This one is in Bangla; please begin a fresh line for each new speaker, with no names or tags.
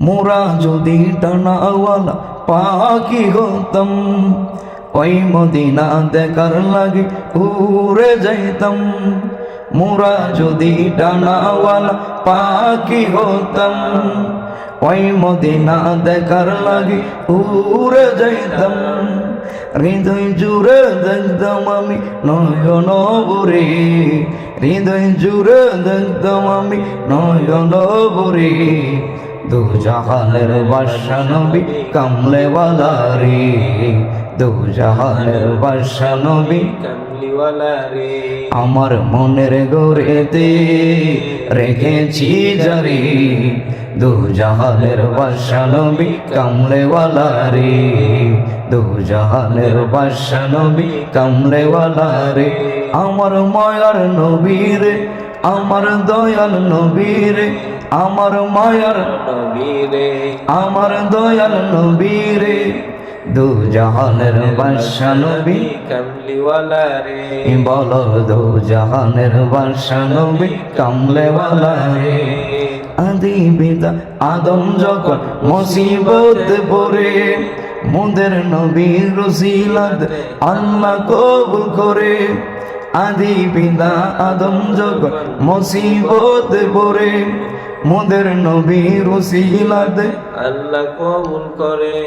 মোরা যদি টানাওয়ালা পাখি হতাম, ওই মদিনা দেখার লাগে উড়ে যাইতাম। মোরা যদি টানাওয়ালা পাখি হতাম, ওই মদিনা দেখার লাগে উড়ে যাইতাম। হৃদয় জুড়ে দেখতাম আমি নয়ন ভরে, হৃদয় জুড়ে দেখতাম আমি নয়ন ভরে। দু জাহানের বাদশা নবী কামলেওয়ালা রে, দু জাহানের বাদশা নবী কামলিওয়ালা রে। আমার মনের গোরেতে রেখেছি জারি, দু জাহানের বাদশা নবী কামলেওয়ালা রে, দু জাহানের বাদশা নবী কামলেওয়ালা রে। আমার মায়ার নবী রে, আমার দয়াল নবী রে, আমার মায়ার নবী রে, আমার দয়াল নবী রে। দু জাহানের বাদশা নবী কামলিওয়ালা রে, বলো দু জাহানের বাদশা নবী কামলেওয়ালা রে। আদি পিতা আদম যখন মুসিবত পড়ে, মোদের নবীর রসিলাত আল্লাহ কবুল করে। আদি পিতা আদম যখন মুসিবত পড়ে, মোদের নবীর রসিলাত আল্লাহ কবুল করে।